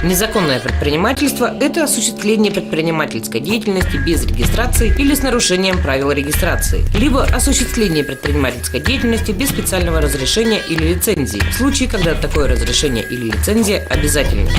Незаконное предпринимательство – это осуществление предпринимательской деятельности без регистрации или с нарушением правил регистрации, либо осуществление предпринимательской деятельности без специального разрешения или лицензии, в случае, когда такое разрешение или лицензия обязательны.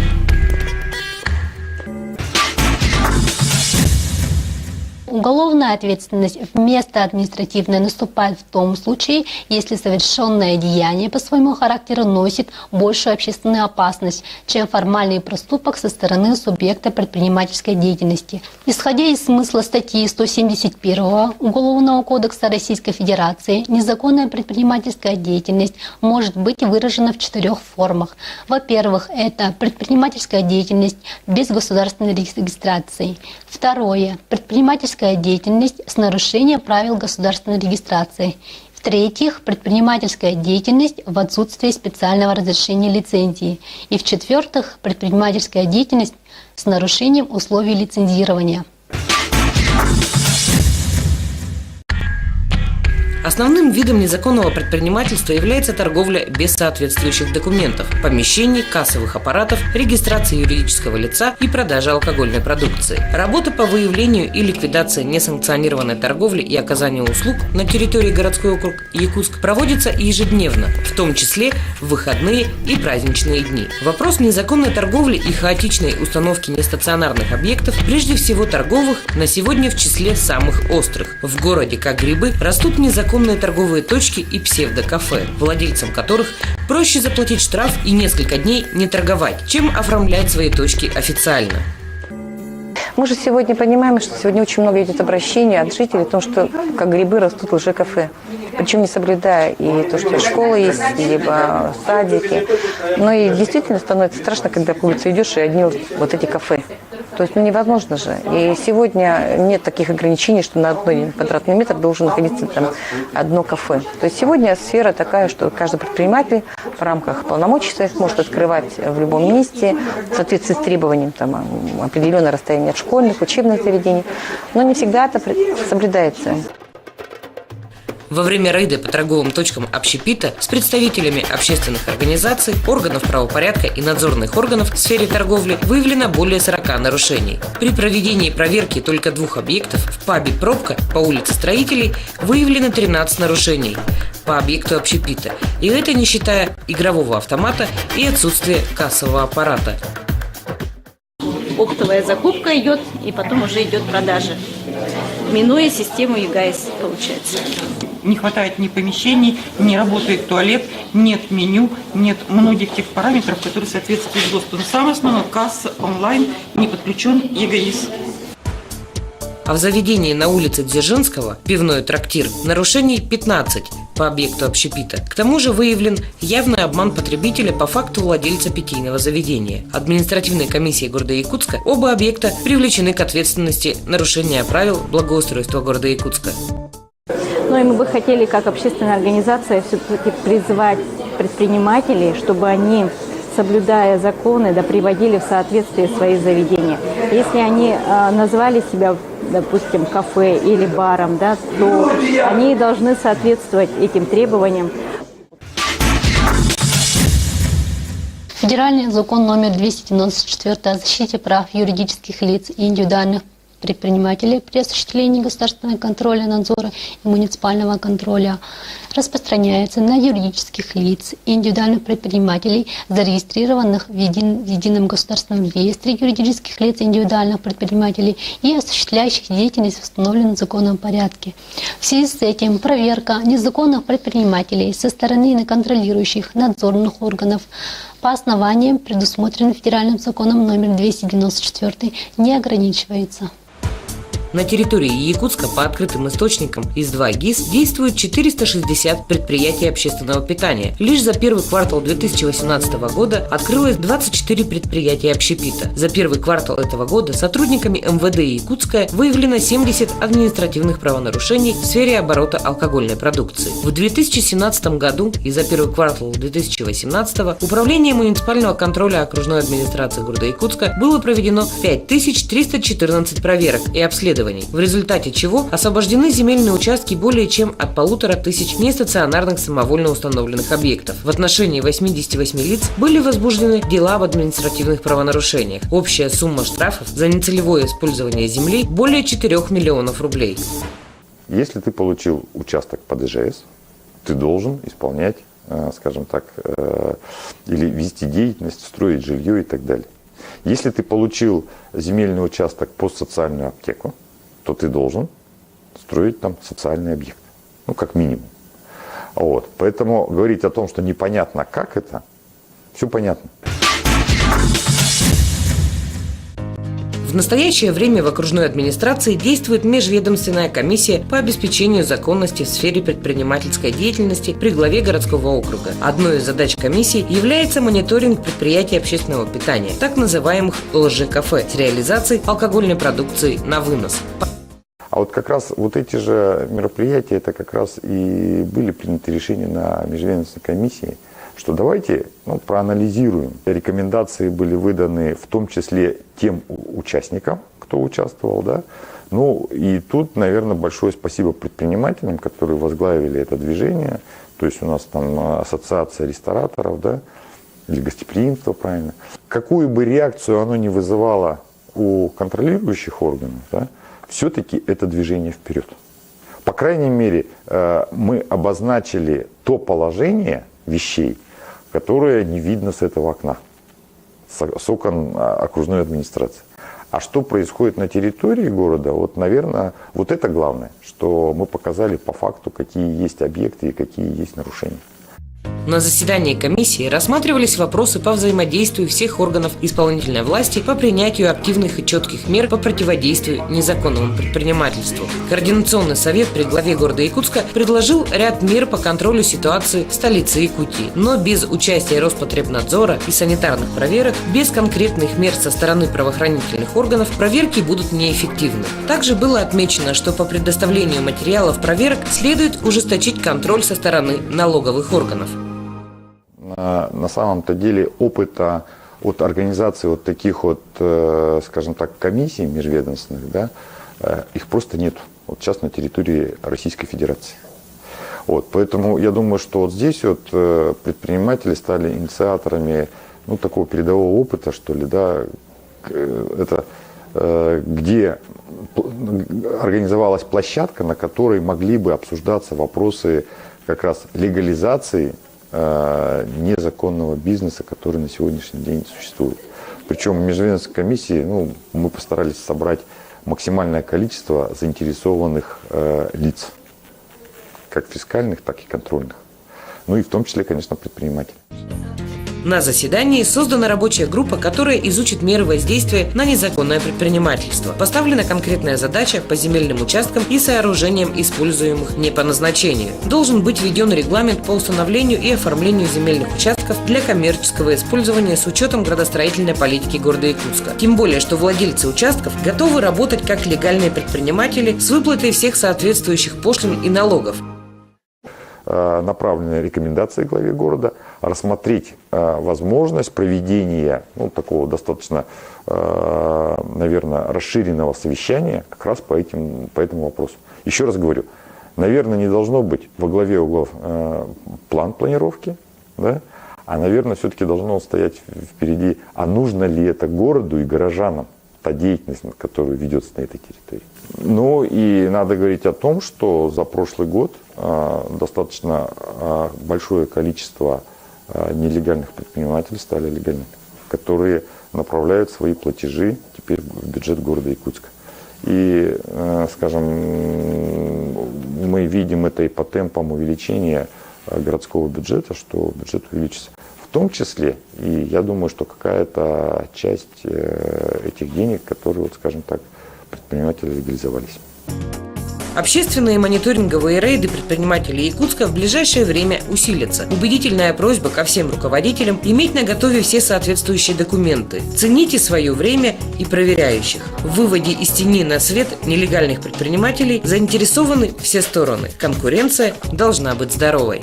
Уголовная ответственность вместо административной наступает в том случае, если совершенное деяние по своему характеру носит большую общественную опасность, чем формальный проступок со стороны субъекта предпринимательской деятельности. Исходя из смысла статьи 171 Уголовного кодекса Российской Федерации, незаконная предпринимательская деятельность может быть выражена в 4 формах. Во-первых, это предпринимательская деятельность без государственной регистрации. Второе – предпринимательская деятельность с нарушением правил государственной регистрации. В-третьих, предпринимательская деятельность в отсутствии специального разрешения лицензии. И в-четвертых, предпринимательская деятельность с нарушением условий лицензирования. Основным видом незаконного предпринимательства является торговля без соответствующих документов, помещений, кассовых аппаратов, регистрации юридического лица и продажи алкогольной продукции. Работа по выявлению и ликвидации несанкционированной торговли и оказанию услуг на территории городской округ Якутск проводится ежедневно, в том числе в выходные и праздничные дни. Вопрос незаконной торговли и хаотичной установки нестационарных объектов, прежде всего торговых, на сегодня в числе самых острых. В городе, как грибы, растут незаконные торговые точки и псевдокафе, владельцам которых проще заплатить штраф и несколько дней не торговать, чем оформлять свои точки официально. Мы же сегодня понимаем, что сегодня очень много идет обращений от жителей о том, что как грибы растут лжекафе. Причем не соблюдая и то, что школа есть, либо садики. Но и действительно становится страшно, когда по улице идешь и одни вот эти кафе. То есть невозможно же. И сегодня нет таких ограничений, что на 1 квадратный метр должен находиться там одно кафе. То есть сегодня сфера такая, что каждый предприниматель в рамках полномочий своих может открывать в любом месте в соответствии с требованием там, определенное расстояние от школьных, учебных заведений. Но не всегда это соблюдается. Во время рейда по торговым точкам общепита с представителями общественных организаций, органов правопорядка и надзорных органов в сфере торговли выявлено более 40 нарушений. При проведении проверки только 2 объектов в пабе «Пробка» по улице Строителей выявлено 13 нарушений по объекту общепита. И это не считая игрового автомата и отсутствия кассового аппарата. Оптовая закупка идет, и потом уже идет продажа, минуя систему ЕГАИС, получается. Не хватает ни помещений, не работает туалет, нет меню, нет многих тех параметров, которые соответствуют ГОСТу. Но самое основное, касса онлайн, не подключен ЕГАИС. А в заведении на улице Дзержинского, пивной трактир, нарушений 15 по объекту общепита. К тому же выявлен явный обман потребителя по факту владельца питейного заведения. Административной комиссией города Якутска оба объекта привлечены к ответственности нарушения правил благоустройства города Якутска. Ну и мы бы хотели, как общественная организация, все-таки призывать предпринимателей, чтобы они, соблюдая законы, приводили в соответствие свои заведения. Если они назвали себя, допустим, кафе или баром, то они должны соответствовать этим требованиям. Федеральный закон номер 294 о защите прав юридических лиц и индивидуальных предпринимателей при осуществлении государственного контроля, надзора и муниципального контроля распространяется на юридических лиц и индивидуальных предпринимателей, зарегистрированных в едином государственном реестре юридических лиц и индивидуальных предпринимателей и осуществляющих деятельность в установленном законном порядке. В связи с этим проверка незаконных предпринимателей со стороны контролирующих надзорных органов по основаниям, предусмотренным федеральным законом номер 294, не ограничивается. На территории Якутска по открытым источникам из 2 ГИС действует 460 предприятий общественного питания. Лишь за первый квартал 2018 года открылось 24 предприятия общепита. За первый квартал этого года сотрудниками МВД Якутска выявлено 70 административных правонарушений в сфере оборота алкогольной продукции. В 2017 году и за первый квартал 2018 Управление муниципального контроля окружной администрации города Якутска было проведено 5314 проверок и обследований, в результате чего освобождены земельные участки более чем от 1500 нестационарных самовольно установленных объектов. В отношении 88 лиц были возбуждены дела об административных правонарушениях. Общая сумма штрафов за нецелевое использование земли более 4 миллионов рублей. Если ты получил участок под ИЖС, ты должен исполнять, скажем так, или вести деятельность, строить жилье и так далее. Если ты получил земельный участок под социальную аптеку, то ты должен строить там социальный объект, ну, как минимум. Вот. Поэтому говорить о том, что непонятно, как это, все понятно. В настоящее время в окружной администрации действует межведомственная комиссия по обеспечению законности в сфере предпринимательской деятельности при главе городского округа. Одной из задач комиссии является мониторинг предприятий общественного питания, так называемых ЛЖКФ, с реализацией алкогольной продукции на вынос. А вот как раз вот эти же мероприятия, это как раз и были приняты решения на межведомственной комиссии, что давайте проанализируем. Рекомендации были выданы в том числе тем участникам, кто участвовал. Да? Ну и тут, наверное, большое спасибо предпринимателям, которые возглавили это движение. То есть у нас там ассоциация рестораторов, да? Или гостеприимство, правильно. Какую бы реакцию оно ни вызывало у контролирующих органов, да, все-таки это движение вперед. По крайней мере, мы обозначили то положение вещей, которое не видно с этого окна, с окон окружной администрации. А что происходит на территории города, вот, наверное, вот это главное, что мы показали по факту, какие есть объекты и какие есть нарушения. На заседании комиссии рассматривались вопросы по взаимодействию всех органов исполнительной власти по принятию активных и четких мер по противодействию незаконному предпринимательству. Координационный совет при главе города Якутска предложил ряд мер по контролю ситуации в столице Якутии. Но без участия Роспотребнадзора и санитарных проверок, без конкретных мер со стороны правоохранительных органов, проверки будут неэффективны. Также было отмечено, что по предоставлению материалов проверок следует ужесточить контроль со стороны налоговых органов. На самом-то деле опыта от организации вот таких вот, скажем так, комиссий межведомственных, да, их просто нет. Вот сейчас на территории Российской Федерации. Вот, поэтому я думаю, что вот здесь вот предприниматели стали инициаторами такого передового опыта, что ли, да, это где организовалась площадка, на которой могли бы обсуждаться вопросы как раз легализации незаконного бизнеса, который на сегодняшний день существует. Причем в межведомственной комиссии мы постарались собрать максимальное количество заинтересованных лиц, как фискальных, так и контрольных. Ну и в том числе, конечно, предпринимателей. На заседании создана рабочая группа, которая изучит меры воздействия на незаконное предпринимательство. Поставлена конкретная задача по земельным участкам и сооружениям, используемых не по назначению. Должен быть введен регламент по установлению и оформлению земельных участков для коммерческого использования с учетом градостроительной политики города Якутска. Тем более, что владельцы участков готовы работать как легальные предприниматели с выплатой всех соответствующих пошлин и налогов. Направлены рекомендации главе города рассмотреть возможность проведения такого достаточно, наверное, расширенного совещания как раз по этому вопросу. Еще раз говорю, наверное, не должно быть во главе углов план планировки, да? А, наверное, все-таки должно стоять впереди, а нужно ли это городу и горожанам, та деятельность, которая ведется на этой территории. Ну и надо говорить о том, что за прошлый год достаточно большое количество нелегальных предпринимателей стали легальными, которые направляют свои платежи теперь в бюджет города Якутска. И, скажем, мы видим это и по темпам увеличения городского бюджета, что бюджет увеличится. В том числе, и я думаю, что какая-то часть этих денег, которые, скажем так, предприниматели легализовались. Общественные мониторинговые рейды предпринимателей Якутска в ближайшее время усилятся. Убедительная просьба ко всем руководителям иметь наготове все соответствующие документы. Цените свое время и проверяющих. В выводе из тени на свет нелегальных предпринимателей заинтересованы все стороны. Конкуренция должна быть здоровой.